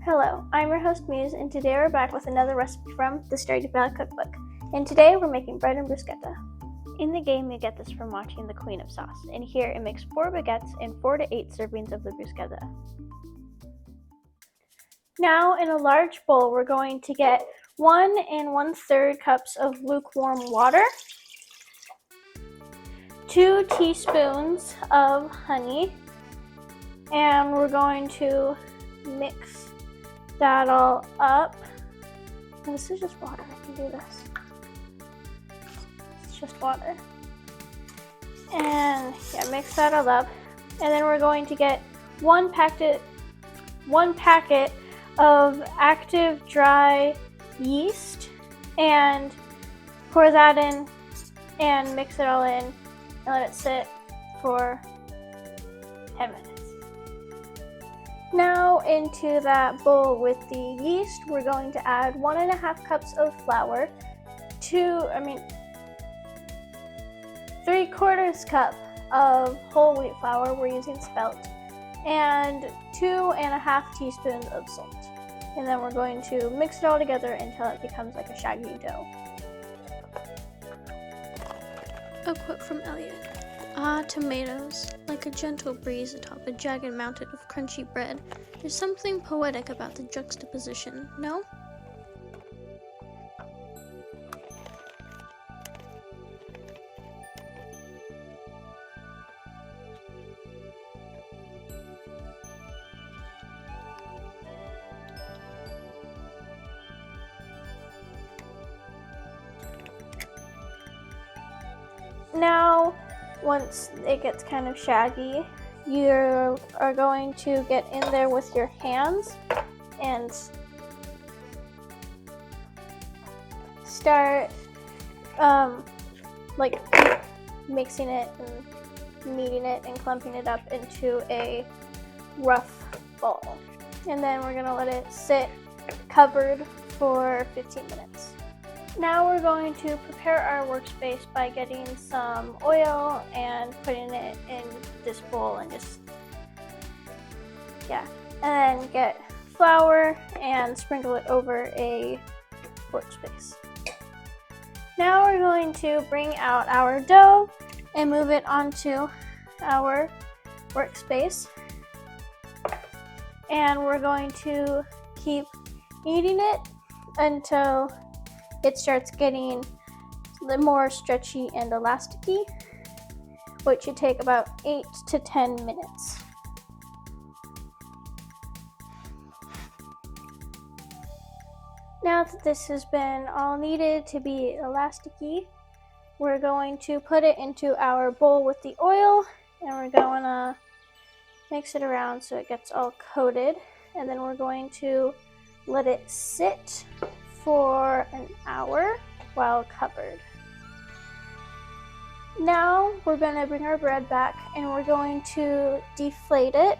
Hello, I'm your host Muse, and today we're back with another recipe from the Stardew Valley cookbook. And today we're making bread and bruschetta. In the game, you get this from watching the Queen of Sauce, and here it makes 4 baguettes and 4 to 8 servings of the bruschetta. Now, in a large bowl, we're going to get 1 1/3 cups of lukewarm water, 2 teaspoons of honey, and we're going to mix that all up. This is just water, I can do this. It's just water. And yeah, mix that all up. And then we're going to get one packet of active dry yeast and pour that in and mix it all in and let it sit for 10 minutes. Now into that bowl with the yeast, we're going to add 1 1/2 cups of flour, 3/4 cup of whole wheat flour, we're using spelt, and 2 1/2 teaspoons of salt. And then we're going to mix it all together until it becomes like a shaggy dough. A quote from Eliot. Ah, tomatoes, like a gentle breeze atop a jagged mountain of crunchy bread. There's something poetic about the juxtaposition, no? Now, once it gets kind of shaggy, you are going to get in there with your hands and start mixing it and kneading it and clumping it up into a rough ball. And then we're going to let it sit covered for 15 minutes. Now we're going to prepare our workspace by getting some oil and putting it in this bowl and and then get flour and sprinkle it over a workspace. Now we're going to bring out our dough and move it onto our workspace. And we're going to keep kneading it until it starts getting more stretchy and elasticy, which should take about 8 to 10 minutes. Now that this has been all kneaded to be elasticy, we're going to put it into our bowl with the oil, and we're going to mix it around so it gets all coated, and then we're going to let it sit for an hour while covered. Now we're going to bring our bread back and we're going to deflate it.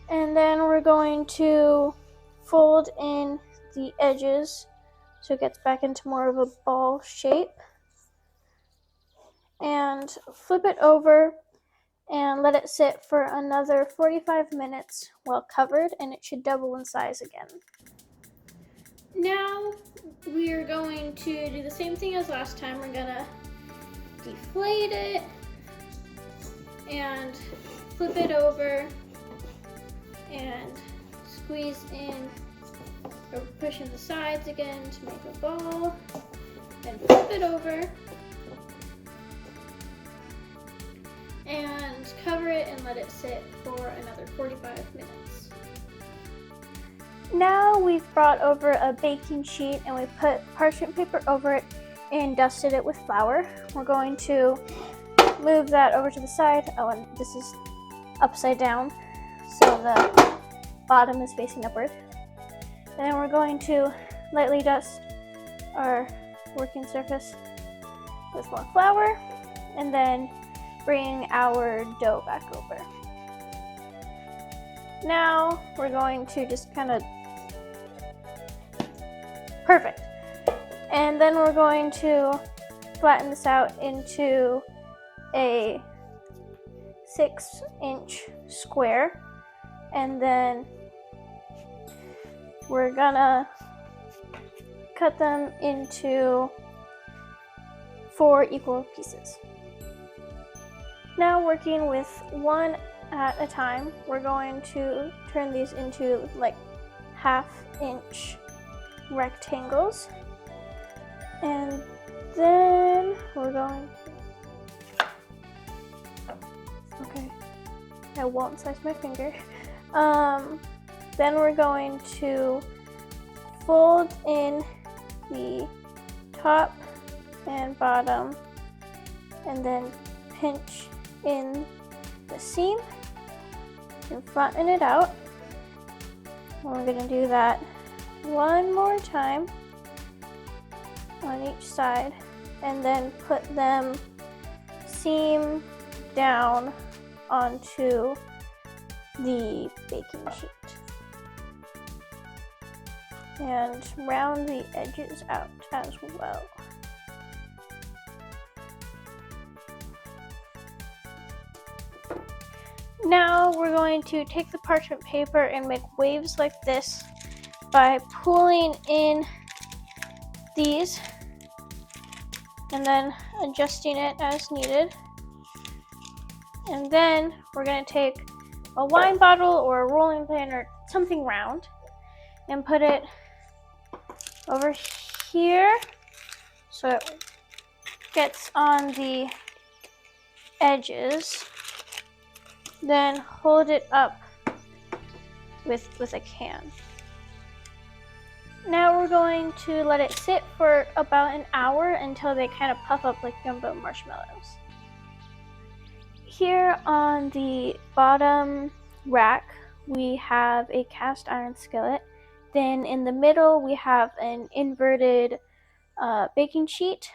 And then we're going to fold in the edges so it gets back into more of a ball shape. And flip it over and let it sit for another 45 minutes while covered, and it should double in size again. Now we're going to do the same thing as last time. We're gonna deflate it and flip it over and squeeze in or push in the sides again to make a ball. Then flip it over and cover it and let it sit for another 45 minutes. Now we've brought over a baking sheet and we put parchment paper over it and dusted it with flour. We're going to move that over to the side. Oh, and this is upside down, so the bottom is facing upward. And then we're going to lightly dust our working surface with more flour, and then bring our dough back over. Now we're going to just kind of perfect. And then we're going to flatten this out into a 6-inch square. And then we're gonna cut them into 4 equal pieces. Now, working with one at a time, we're going to turn these into like 1/2-inch rectangles. And then we're going to, okay, I won't slice my finger. Then we're going to fold in the top and bottom, and then pinch in the seam and flatten it out. And we're going to do that one more time on each side, and then put them seam down onto the baking sheet and round the edges out as well. Now we're going to take the parchment paper and make waves like this by pulling in these and then adjusting it as needed. And then we're going to take a wine bottle or a rolling pin or something round and put it over here so it gets on the edges. Then hold it up with a can. Now we're going to let it sit for about an hour until they kind of puff up like jumbo marshmallows. Here on the bottom rack, we have a cast iron skillet. Then in the middle, we have an inverted baking sheet,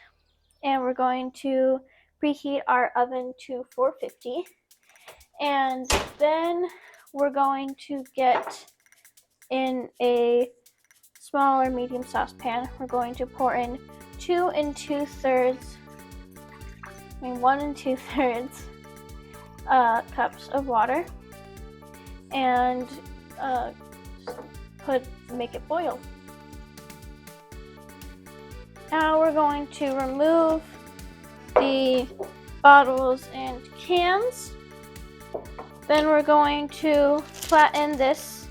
and we're going to preheat our oven to 450. And then we're going to get in a small or medium saucepan. We're going to pour in 1 2/3 cups of water and make it boil. Now we're going to remove the bottles and cans. Then we're going to flatten this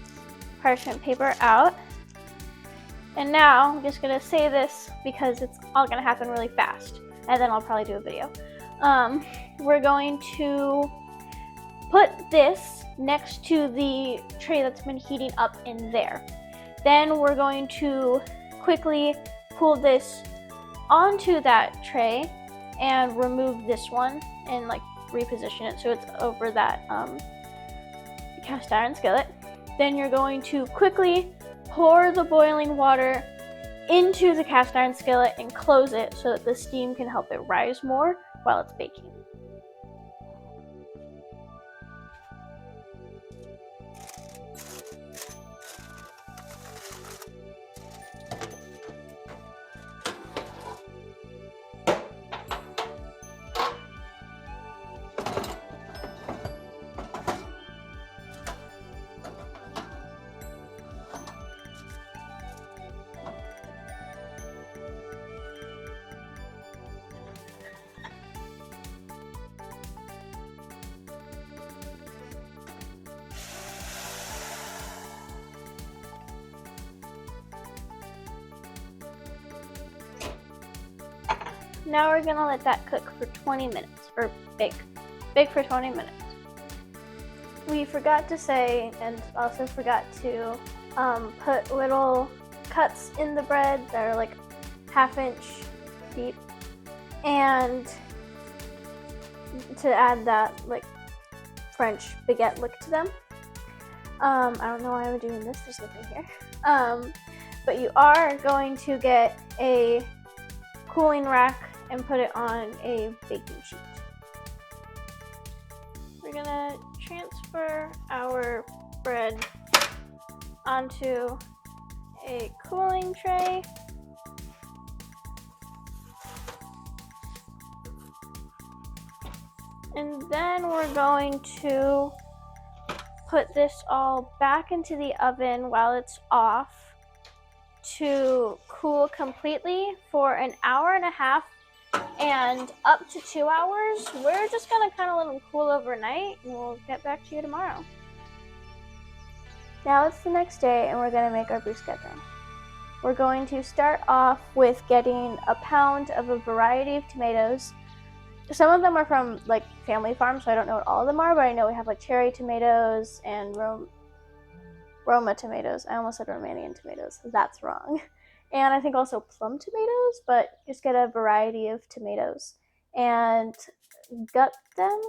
parchment paper out. And now I'm just gonna say this because it's all gonna happen really fast, and then I'll probably do a video. We're going to put this next to the tray that's been heating up in there. Then we're going to quickly pull this onto that tray and remove this one and like reposition it so it's over that cast iron skillet. Then you're going to quickly pour the boiling water into the cast iron skillet and close it so that the steam can help it rise more while it's baking. Now we're gonna let that cook for 20 minutes, or bake for 20 minutes. We forgot to say, and also forgot to put little cuts in the bread that are like 1/2 inch deep, and to add that like French baguette look to them. I don't know why I'm doing this, there's nothing here. But you are going to get a cooling rack and put it on a baking sheet. We're gonna transfer our bread onto a cooling tray. And then we're going to put this all back into the oven while it's off to cool completely for an hour and a half and up to 2 hours. We're just gonna kind of let them cool overnight and we'll get back to you tomorrow. Now it's the next day and we're gonna make our bruschetta. We're going to start off with getting a pound of a variety of tomatoes. Some of them are from like family farms, so I don't know what all of them are, but I know we have like cherry tomatoes and Roma tomatoes. I almost said Romanian tomatoes. That's wrong. And I think also plum tomatoes, but just get a variety of tomatoes and gut them,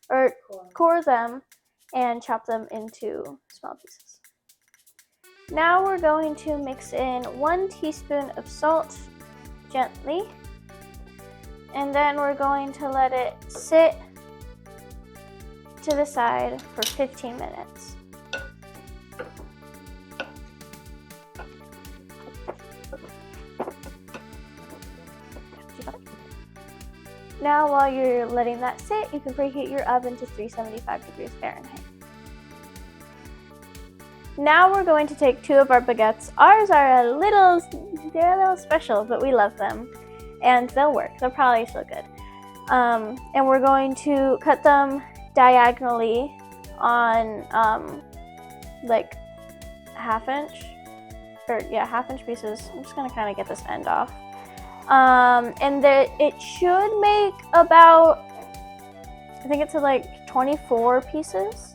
or core them and chop them into small pieces. Now we're going to mix in 1 teaspoon of salt gently, and then we're going to let it sit to the side for 15 minutes. Now while you're letting that sit, you can preheat your oven to 375 degrees Fahrenheit. Now we're going to take 2 of our baguettes. Ours are they're a little special, but we love them. And they'll work. They're probably so good. And we're going to cut them diagonally on like half-inch pieces. I'm just gonna kind of get this end off. And it should make about, I think it's like 24 pieces.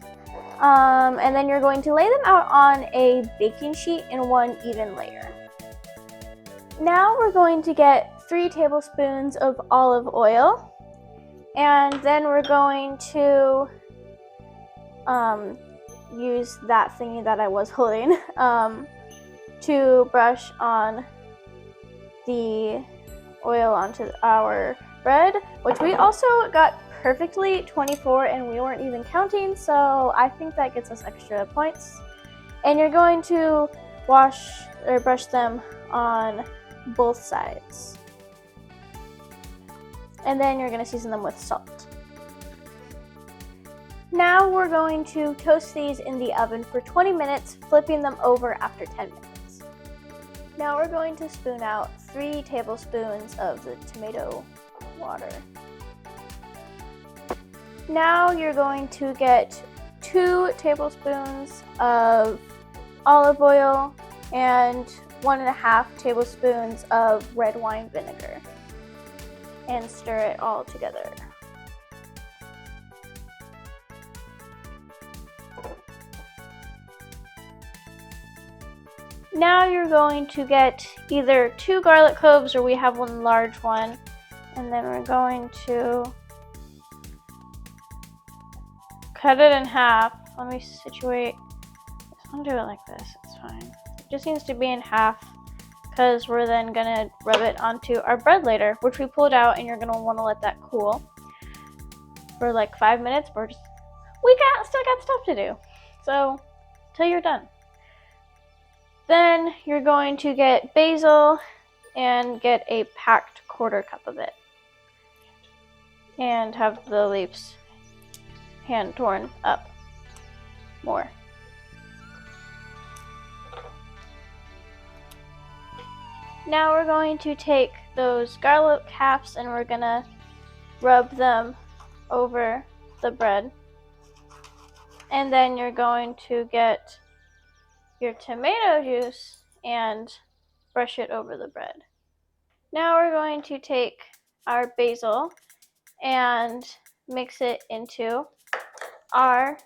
And then you're going to lay them out on a baking sheet in 1 even layer. Now we're going to get 3 tablespoons of olive oil, and then we're going to use that thingy that I was holding to brush on the oil onto our bread, which we also got perfectly 24 and we weren't even counting, so I think that gets us extra points. And you're going to wash or brush them on both sides. And then you're going to season them with salt. Now we're going to toast these in the oven for 20 minutes, flipping them over after 10 minutes. Now we're going to spoon out 3 tablespoons of the tomato water. Now you're going to get 2 tablespoons of olive oil and 1.5 tablespoons of red wine vinegar and stir it all together. Now you're going to get either 2 garlic cloves or we have 1 large one, and then we're going to cut it in half. Let me situate. I'll do it like this, it's fine. It just needs to be in half because we're then gonna rub it onto our bread later, which we pulled out, and you're gonna wanna let that cool for like 5 minutes. We still got stuff to do. So, till you're done. Then you're going to get basil and get a packed 1/4 cup of it. And have the leaves hand torn up more. Now we're going to take those garlic halves and we're gonna rub them over the bread. And then you're going to get your tomato juice and brush it over the bread. Now we're going to take our basil and mix it into our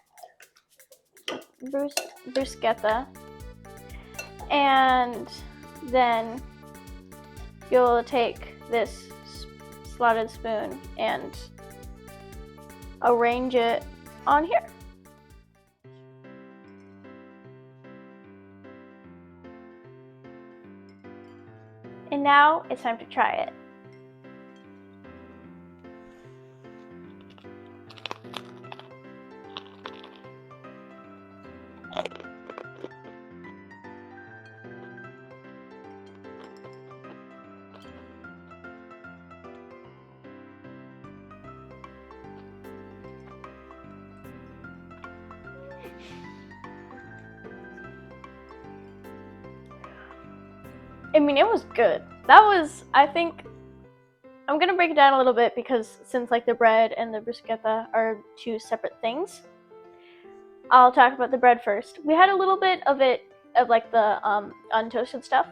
bruschetta, and then you'll take this slotted spoon and arrange it on here. And now it's time to try it. I mean, it was good. That was, I think, I'm gonna break it down a little bit because since like the bread and the bruschetta are two separate things, I'll talk about the bread first. We had a little bit of it, of like the untoasted stuff,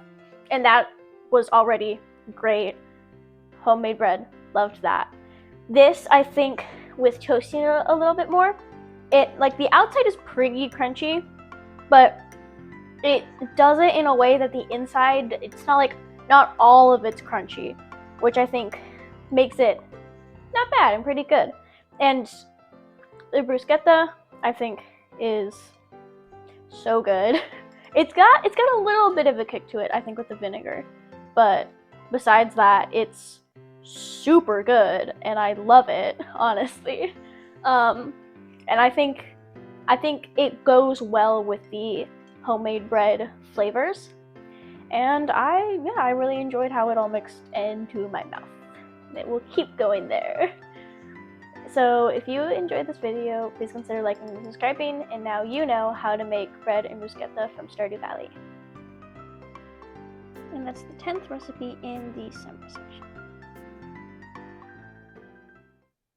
and that was already great. Homemade bread, loved that. This, I think, with toasting it a little bit more, it like the outside is pretty crunchy, but it does it in a way that the inside, it's not like, not all of it's crunchy, which I think makes it not bad and pretty good. And the bruschetta, I think, is so good. It's got a little bit of a kick to it, I think, with the vinegar, but besides that, it's super good, and I love it, honestly. And I think it goes well with the homemade bread flavors, and I really enjoyed how it all mixed into my mouth. It will keep going there. So if you enjoyed this video, please consider liking and subscribing, and now you know how to make bread and bruschetta from Stardew Valley. And that's the 10th recipe in the summer section.